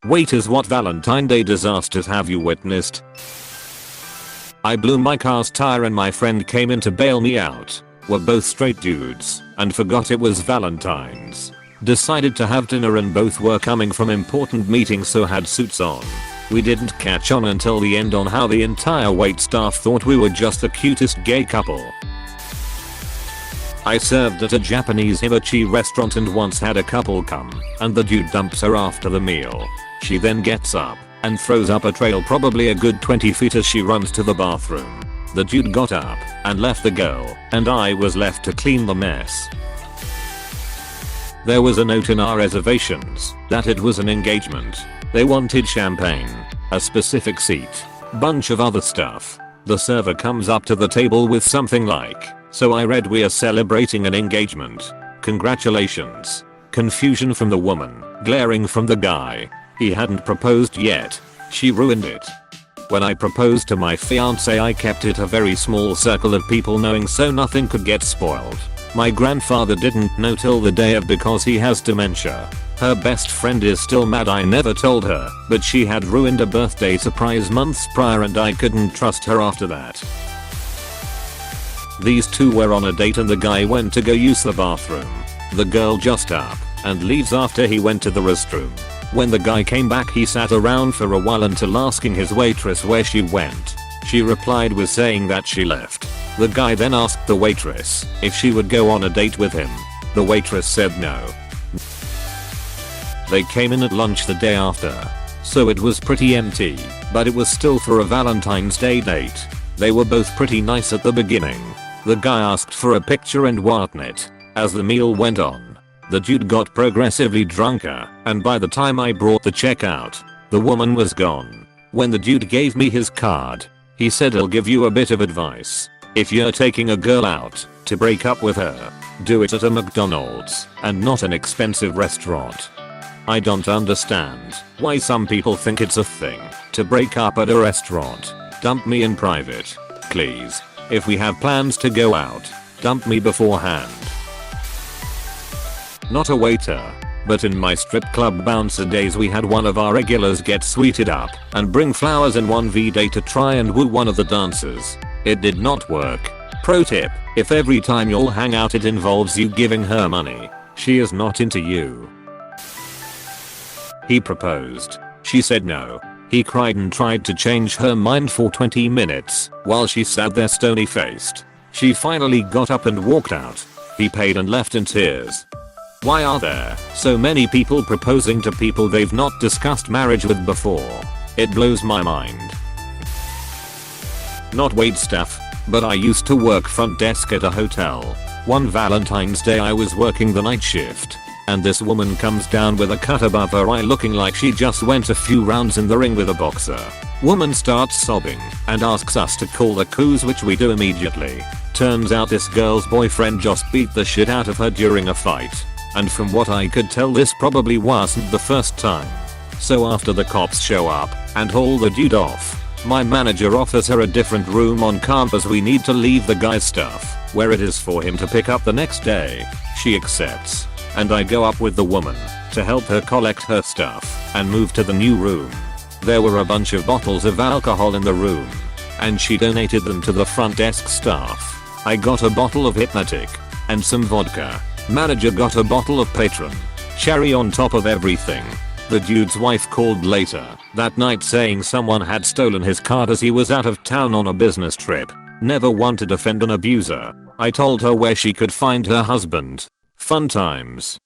Waiters, what Valentine Day disasters have you witnessed? I blew my car's tire and my friend came in to bail me out. We're both straight dudes and forgot it was Valentine's. Decided to have dinner and both were coming from important meetings, so had suits on. We didn't catch on until the end on how the entire wait staff thought we were just the cutest gay couple. I served at a Japanese hibachi restaurant and once had a couple come and the dude dumps her after the meal. She then gets up and throws up a trail probably a good 20 feet as she runs to the bathroom. The dude got up and left the girl and I was left to clean the mess. There was a note in our reservations that it was an engagement. They wanted champagne, a specific seat, bunch of other stuff. The server comes up to the table with something like, "So I read we are celebrating an engagement. Congratulations." Confusion from the woman, glaring from the guy. He hadn't proposed yet. She ruined it. When I proposed to my fiance, I kept it a very small circle of people knowing so nothing could get spoiled. My grandfather didn't know till the day of because he has dementia. Her best friend is still mad I never told her, but she had ruined a birthday surprise months prior and I couldn't trust her after that. These two were on a date and the guy went to go use the bathroom. The girl just up and leaves after he went to the restroom. When the guy came back, he sat around for a while until asking his waitress where she went. She replied with saying that she left. The guy then asked the waitress if she would go on a date with him. The waitress said no. They came in at lunch the day after, so it was pretty empty, but it was still for a Valentine's Day date. They were both pretty nice at the beginning. The guy asked for a picture and whatnot. As the meal went on, the dude got progressively drunker, and by the time I brought the check out, the woman was gone. When the dude gave me his card, he said, "I'll give you a bit of advice. If you're taking a girl out to break up with her, do it at a McDonald's and not an expensive restaurant." I don't understand why some people think it's a thing to break up at a restaurant. Dump me in private, please. If we have plans to go out, dump me beforehand. Not a waiter, but in my strip club bouncer days we had one of our regulars get sweeted up and bring flowers in 1v day to try and woo one of the dancers. It did not work. Pro tip, if every time you'll hang out it involves you giving her money, she is not into you. He proposed. She said no. He cried and tried to change her mind for 20 minutes while she sat there stony faced. She finally got up and walked out. He paid and left in tears. Why are there so many people proposing to people they've not discussed marriage with before? It blows my mind. Not waitstaff, but I used to work front desk at a hotel. One Valentine's Day I was working the night shift, and this woman comes down with a cut above her eye looking like she just went a few rounds in the ring with a boxer. Woman starts sobbing and asks us to call the coos, which we do immediately. Turns out this girl's boyfriend just beat the shit out of her during a fight. And from what I could tell, this probably wasn't the first time. So after the cops show up and haul the dude off, my manager offers her a different room on campus. We need to leave the guy's stuff where it is for him to pick up the next day. She accepts, and I go up with the woman to help her collect her stuff and move to the new room. There were a bunch of bottles of alcohol in the room, and she donated them to the front desk staff. I got a bottle of Hypnotic and some vodka. Manager got a bottle of Patron. Cherry on top of everything. The dude's wife called later that night saying someone had stolen his card as he was out of town on a business trip. Never want to defend an abuser. I told her where she could find her husband. Fun times.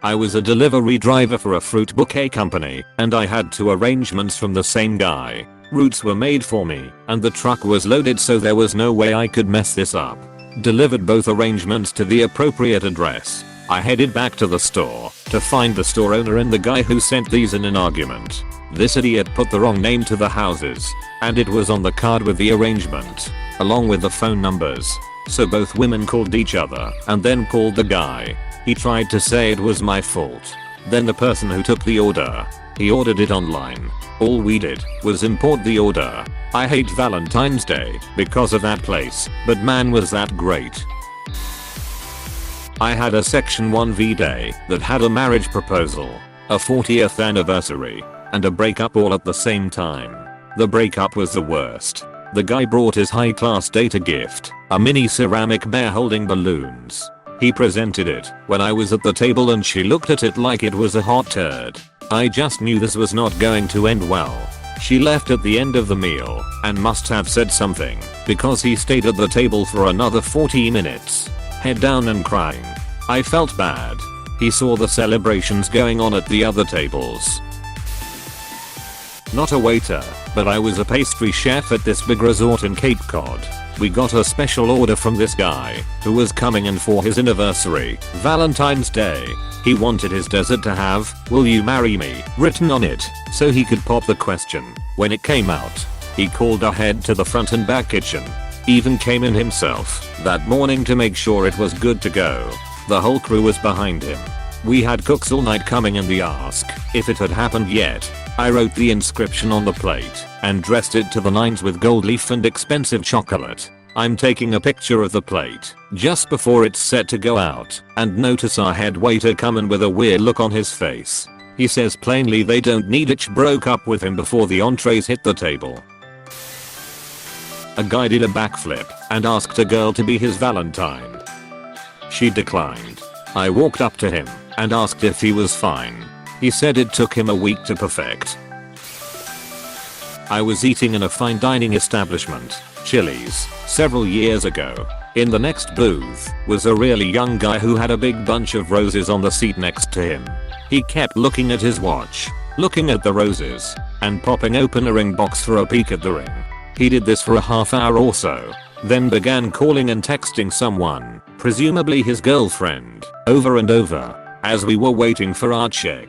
I was a delivery driver for a fruit bouquet company, and I had 2 arrangements from the same guy. Routes were made for me, and the truck was loaded, so there was no way I could mess this up. Delivered both arrangements to the appropriate address. I headed back to the store to find the store owner and the guy who sent these in an argument. This idiot put the wrong name to the houses, and it was on the card with the arrangement, along with the phone numbers. So both women called each other and then called the guy. He tried to say it was my fault. Then the person who took the order, he ordered it online. All we did was import the order. I hate Valentine's Day because of that place, but man was that great. I had a Section 1V day that had a marriage proposal. a 40th anniversary, and a breakup all at the same time. The breakup was the worst. The guy brought his high-class date a gift, a mini ceramic bear holding balloons. He presented it when I was at the table and she looked at it like it was a hot turd. I just knew this was not going to end well. She left at the end of the meal and must have said something because he stayed at the table for another 40 minutes, head down and crying. I felt bad. He saw the celebrations going on at the other tables. Not a waiter, but I was a pastry chef at this big resort in Cape Cod. We got a special order from this guy who was coming in for his anniversary, Valentine's Day. He wanted his dessert to have "Will you marry me" written on it so he could pop the question when it came out. He called ahead to the front and back kitchen. Even came in himself that morning to make sure it was good to go. The whole crew was behind him. We had cooks all night coming in. The ask if it had happened yet. I wrote the inscription on the plate and dressed it to the nines with gold leaf and expensive chocolate. I'm taking a picture of the plate just before it's set to go out and notice our head waiter come in with a weird look on his face. He says plainly they don't need it. Broke up with him before the entrees hit the table. A guy did a backflip and asked a girl to be his Valentine. She declined. I walked up to him and asked if he was fine. He said it took him a week to perfect. I was eating in a fine dining establishment, Chili's, several years ago. In the next booth was a really young guy who had a big bunch of roses on the seat next to him. He kept looking at his watch, looking at the roses, and popping open a ring box for a peek at the ring. He did this for a half hour or so, then began calling and texting someone, presumably his girlfriend, over and over. As we were waiting for our check,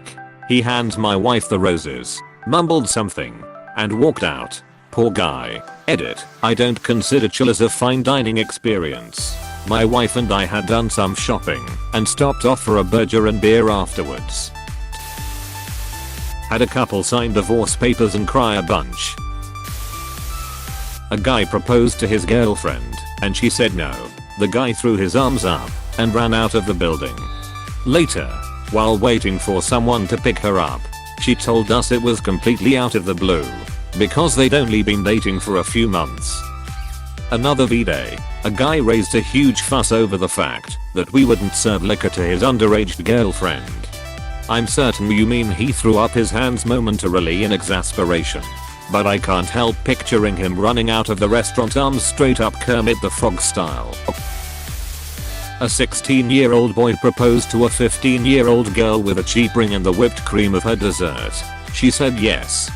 he hands my wife the roses, mumbled something, and walked out. Poor guy. Edit. I don't consider Chili's a fine dining experience. My wife and I had done some shopping and stopped off for a burger and beer afterwards. Had a couple sign divorce papers and cry a bunch. A guy proposed to his girlfriend and she said no. The guy threw his arms up and ran out of the building. Later, while waiting for someone to pick her up, she told us it was completely out of the blue because they'd only been dating for a few months. Another V-Day, a guy raised a huge fuss over the fact that we wouldn't serve liquor to his underage girlfriend. I'm certain you mean he threw up his hands momentarily in exasperation, but I can't help picturing him running out of the restaurant arms straight up Kermit the Frog style. A 16-year-old boy proposed to a 15-year-old girl with a cheap ring and the whipped cream of her dessert. She said yes.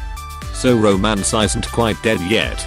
So romance isn't quite dead yet.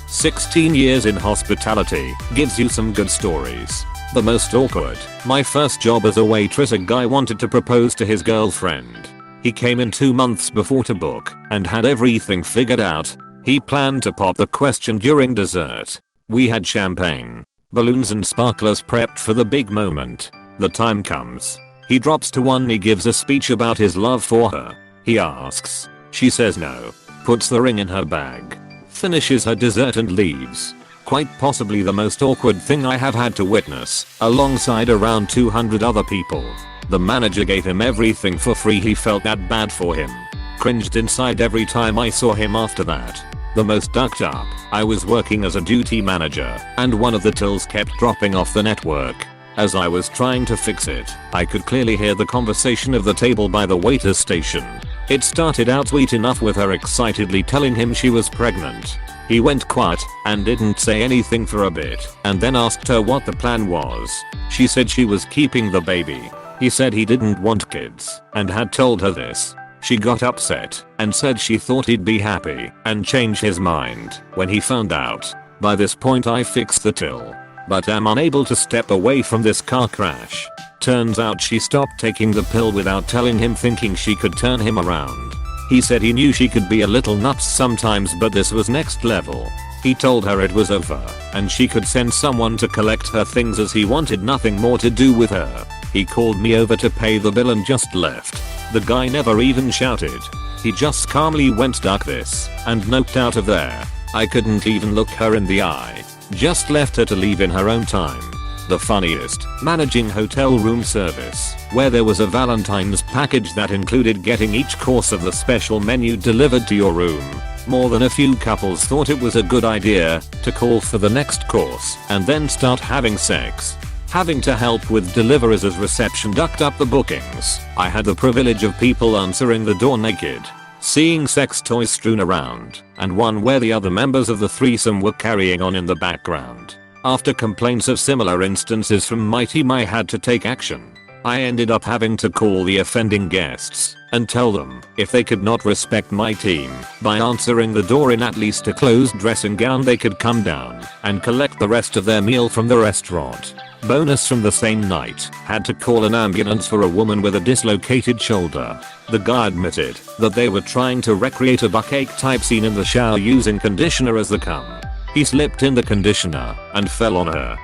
16 years in hospitality gives you some good stories. The most awkward. My first job as a waitress, a guy wanted to propose to his girlfriend. He came in 2 months before to book and had everything figured out. He planned to pop the question during dessert. We had champagne, balloons and sparklers prepped for the big moment. The time comes. He drops to one knee, gives a speech about his love for her. He asks. She says no. Puts the ring in her bag. Finishes her dessert and leaves. Quite possibly the most awkward thing I have had to witness, alongside around 200 other people. The manager gave him everything for free. He felt that bad for him. Cringed inside every time I saw him after that. The most ducked up. I was working as a duty manager, and one of the tills kept dropping off the network. As I was trying to fix it, I could clearly hear the conversation of the table by the waiter's station. It started out sweet enough with her excitedly telling him she was pregnant. He went quiet and didn't say anything for a bit, and then asked her what the plan was. She said she was keeping the baby. He said he didn't want kids and had told her this. She got upset and said she thought he'd be happy and change his mind when he found out. By this point I fixed the till, but am unable to step away from this car crash. Turns out she stopped taking the pill without telling him, thinking she could turn him around. He said he knew she could be a little nuts sometimes, but this was next level. He told her it was over and she could send someone to collect her things as he wanted nothing more to do with her. He called me over to pay the bill and just left. The guy never even shouted. He just calmly went "duck this" and noped out of there. I couldn't even look her in the eye. Just left her to leave in her own time. The funniest, managing hotel room service, where there was a Valentine's package that included getting each course of the special menu delivered to your room. More than a few couples thought it was a good idea to call for the next course and then start having sex. Having to help with deliveries as reception ducked up the bookings, I had the privilege of people answering the door naked, seeing sex toys strewn around, and one where the other members of the threesome were carrying on in the background. After complaints of similar instances from my team, I had to take action. I ended up having to call the offending guests and tell them if they could not respect my team by answering the door in at least a closed dressing gown, they could come down and collect the rest of their meal from the restaurant. Bonus from the same night, had to call an ambulance for a woman with a dislocated shoulder. The guy admitted that they were trying to recreate a bukkake type scene in the shower using conditioner as the cum. He slipped in the conditioner and fell on her.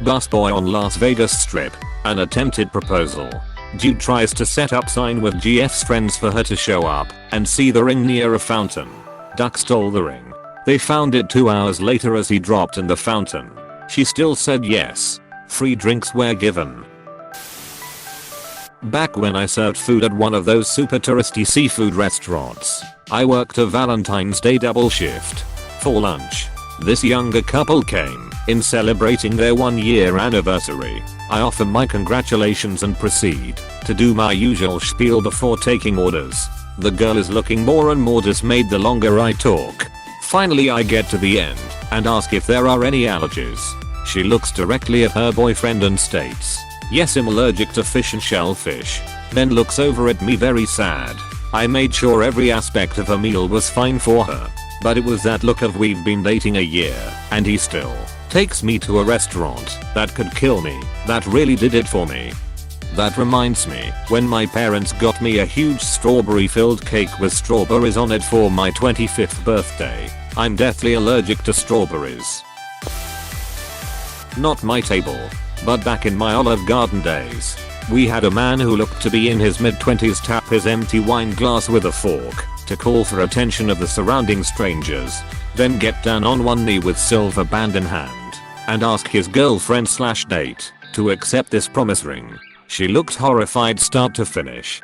Busboy on Las Vegas Strip, an attempted proposal. Dude tries to set up sign with GF's friends for her to show up and see the ring near a fountain. Duck stole the ring. They found it 2 hours later as he dropped in the fountain. She still said yes. Free drinks were given. Back when I served food at one of those super touristy seafood restaurants, I worked a Valentine's Day double shift. For lunch, this younger couple came in celebrating their 1-year anniversary. I offer my congratulations and proceed to do my usual spiel before taking orders. The girl is looking more and more dismayed the longer I talk. Finally I get to the end and ask if there are any allergies. She looks directly at her boyfriend and states, "Yes, I'm allergic to fish and shellfish." Then looks over at me very sad. I made sure every aspect of her meal was fine for her. But it was that look of "we've been dating a year and he still takes me to a restaurant that could kill me" that really did it for me. That reminds me, when my parents got me a huge strawberry filled cake with strawberries on it for my 25th birthday. I'm deathly allergic to strawberries. Not my table, but back in my Olive Garden days, we had a man who looked to be in his mid-20s tap his empty wine glass with a fork to call for attention of the surrounding strangers, then get down on one knee with silver band in hand and ask his girlfriend/date to accept this promise ring. She looked horrified start to finish.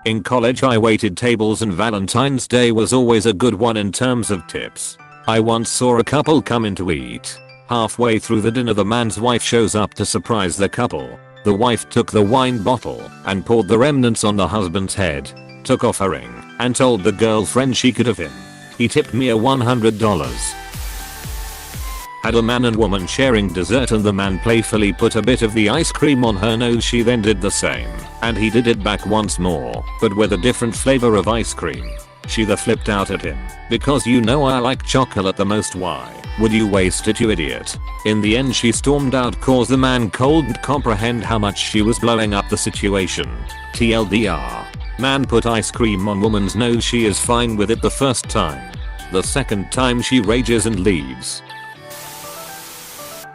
In college I waited tables and Valentine's Day was always a good one in terms of tips. I once saw a couple come in to eat. Halfway through the dinner the man's wife shows up to surprise the couple. The wife took the wine bottle and poured the remnants on the husband's head, took off her ring, and told the girlfriend she could have him. He tipped me a $100. Had a man and woman sharing dessert and the man playfully put a bit of the ice cream on her nose. She then did the same, and he did it back once more, but with a different flavor of ice cream. She then flipped out at him, "Because you know I like chocolate the most, why would you waste it, you idiot?" In the end she stormed out cause the man couldn't comprehend how much she was blowing up the situation. TLDR. Man put ice cream on woman's nose, she is fine with it the first time. The second time she rages and leaves.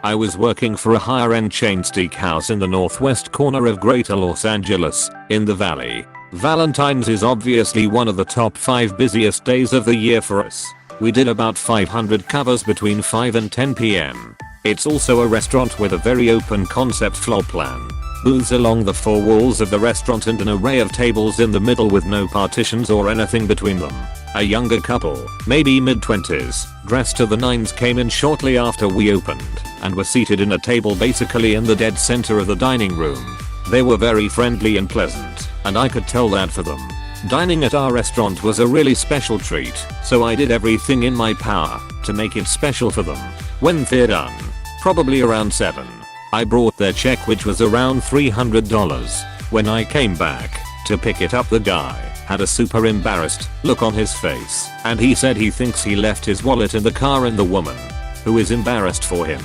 I was working for a higher-end chain steakhouse in the northwest corner of Greater Los Angeles, in the Valley. Valentine's is obviously one of the top 5 busiest days of the year for us. We did about 500 covers between 5 and 10 p.m. It's also a restaurant with a very open concept floor plan. Booths along the 4 walls of the restaurant and an array of tables in the middle with no partitions or anything between them. A younger couple, maybe mid-20s, dressed to the nines came in shortly after we opened and were seated in a table basically in the dead center of the dining room. They were very friendly and pleasant, and I could tell that for them. Dining at our restaurant was a really special treat, so I did everything in my power to make it special for them. When they're done, probably around 7, I brought their check, which was around $300. When I came back to pick it up, the guy had a super embarrassed look on his face, and he said he thinks he left his wallet in the car, and the woman, who is embarrassed for him,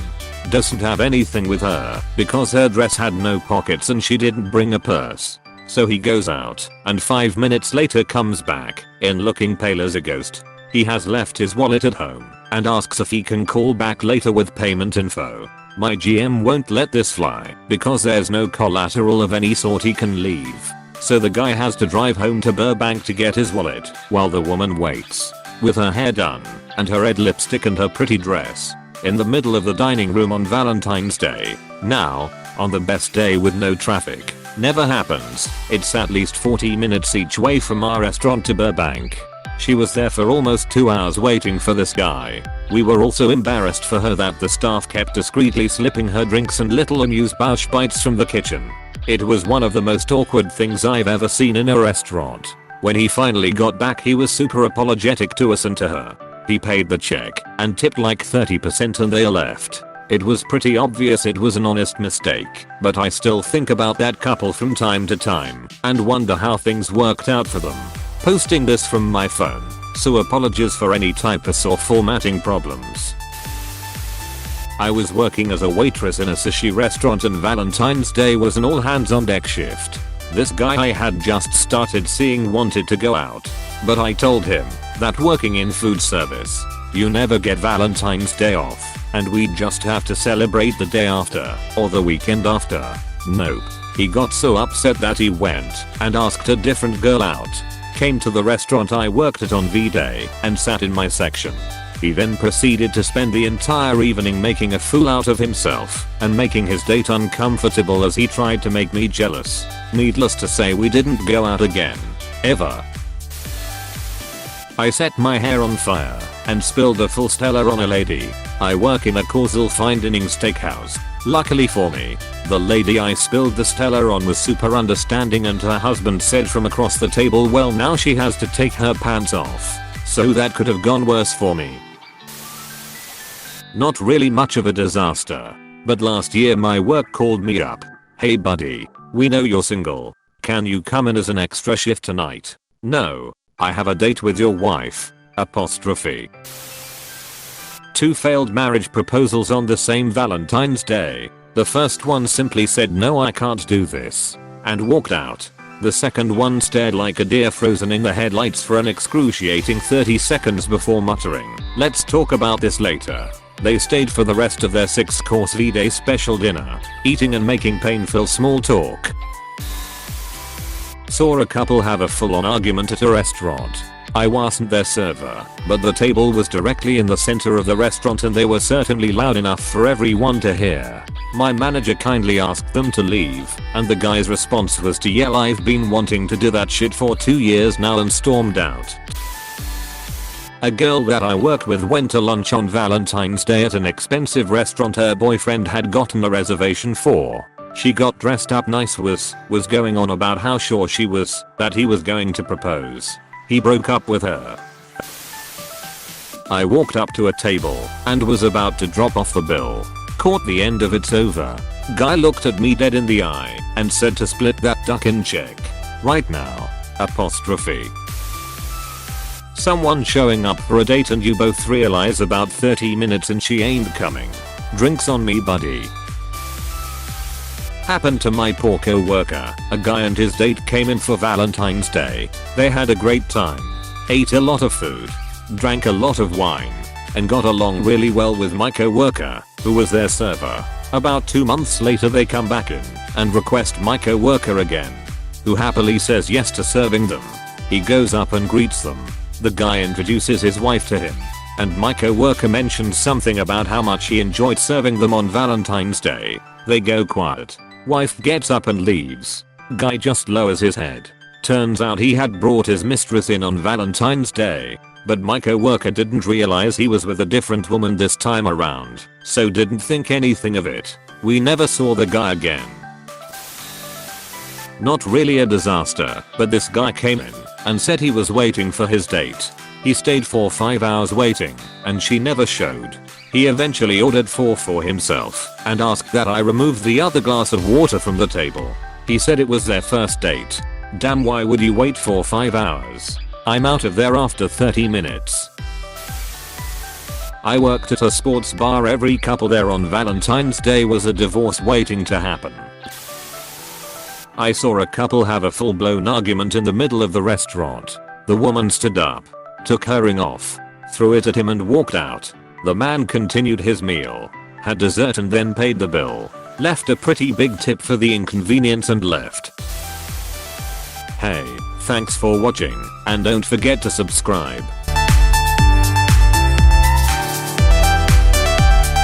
doesn't have anything with her because her dress had no pockets and she didn't bring a purse. So he goes out and 5 minutes later comes back in looking pale as a ghost. He has left his wallet at home and asks if he can call back later with payment info. My GM won't let this fly because there's no collateral of any sort he can leave. So the guy has to drive home to Burbank to get his wallet while the woman waits with her hair done and her red lipstick and her pretty dress. in the middle of the dining room on Valentine's Day. Now, on the best day with no traffic. Never happens. It's at least 40 minutes each way from our restaurant to Burbank. She was there for almost 2 hours waiting for this guy. We were also embarrassed for her that the staff kept discreetly slipping her drinks and little amuse-bouche bites from the kitchen. It was one of the most awkward things I've ever seen in a restaurant. When he finally got back, he was super apologetic to us and to her. He paid the check and tipped like 30% and they left. It was pretty obvious it was an honest mistake, but I still think about that couple from time to time and wonder how things worked out for them. Posting this from my phone, so apologies for any typos or formatting problems. I was working as a waitress in a sushi restaurant and Valentine's Day was an all hands on deck shift. This guy I had just started seeing wanted to go out, but I told him that working in food service, you never get Valentine's Day off, and we'd just have to celebrate the day after, or the weekend after. Nope. He got so upset that he went and asked a different girl out. Came to the restaurant I worked at on V-Day and sat in my section. He then proceeded to spend the entire evening making a fool out of himself and making his date uncomfortable as he tried to make me jealous. Needless to say, we didn't go out again. Ever. I set my hair on fire and spilled a full Stella on a lady. I work in a causal fine dining steakhouse. Luckily for me, the lady I spilled the Stella on was super understanding and her husband said from across the table, well, now she has to take her pants off. So that could have gone worse for me. Not really much of a disaster, but last year my work called me up. Hey buddy, we know you're single. Can you come in as an extra shift tonight? No, I have a date with your wife. Apostrophe. 2 failed marriage proposals on the same Valentine's Day. The first one simply said no, I can't do this, and walked out. The second one stared like a deer frozen in the headlights for an excruciating 30 seconds before muttering, let's talk about this later. They stayed for the rest of their 6-course V-Day special dinner, eating and making painful small talk. Saw a couple have a full-on argument at a restaurant. I wasn't their server, but the table was directly in the center of the restaurant and they were certainly loud enough for everyone to hear. My manager kindly asked them to leave, and the guy's response was to yell, I've been wanting to do that shit for 2 years now, and stormed out. A girl that I worked with went to lunch on Valentine's Day at an expensive restaurant her boyfriend had gotten a reservation for. She got dressed up nice, was going on about how sure she was that he was going to propose. He broke up with her. I walked up to a table and was about to drop off the bill. Caught the end of it's over. Guy looked at me dead in the eye and said to split that duck and check. Right now. Apostrophe. Someone showing up for a date and you both realize about 30 minutes and she ain't coming. Drinks on me, buddy. Happened to my poor co-worker. A guy and his date came in for Valentine's Day. They had a great time. Ate a lot of food. Drank a lot of wine. And got along really well with my co-worker, who was their server. About 2 months later they come back in and request my co-worker again, who happily says yes to serving them. He goes up and greets them. The guy introduces his wife to him, and my co-worker mentions something about how much he enjoyed serving them on Valentine's Day. They go quiet. Wife gets up and leaves. Guy just lowers his head. Turns out he had brought his mistress in on Valentine's Day, but my co-worker didn't realize he was with a different woman this time around, so didn't think anything of it. We never saw the guy again. Not really a disaster, but this guy came in and said he was waiting for his date. He stayed for 5 hours waiting, and she never showed. He eventually ordered 4 for himself and asked that I remove the other glass of water from the table. He said it was their first date. Damn, why would you wait for 5 hours? I'm out of there after 30 minutes. I worked at a sports bar. Every couple there on Valentine's Day was a divorce waiting to happen. I saw a couple have a full-blown argument in the middle of the restaurant. The woman stood up, took her ring off, threw it at him and walked out. The man continued his meal, had dessert and then paid the bill, left a pretty big tip for the inconvenience and left. Hey, thanks for watching, and don't forget to subscribe.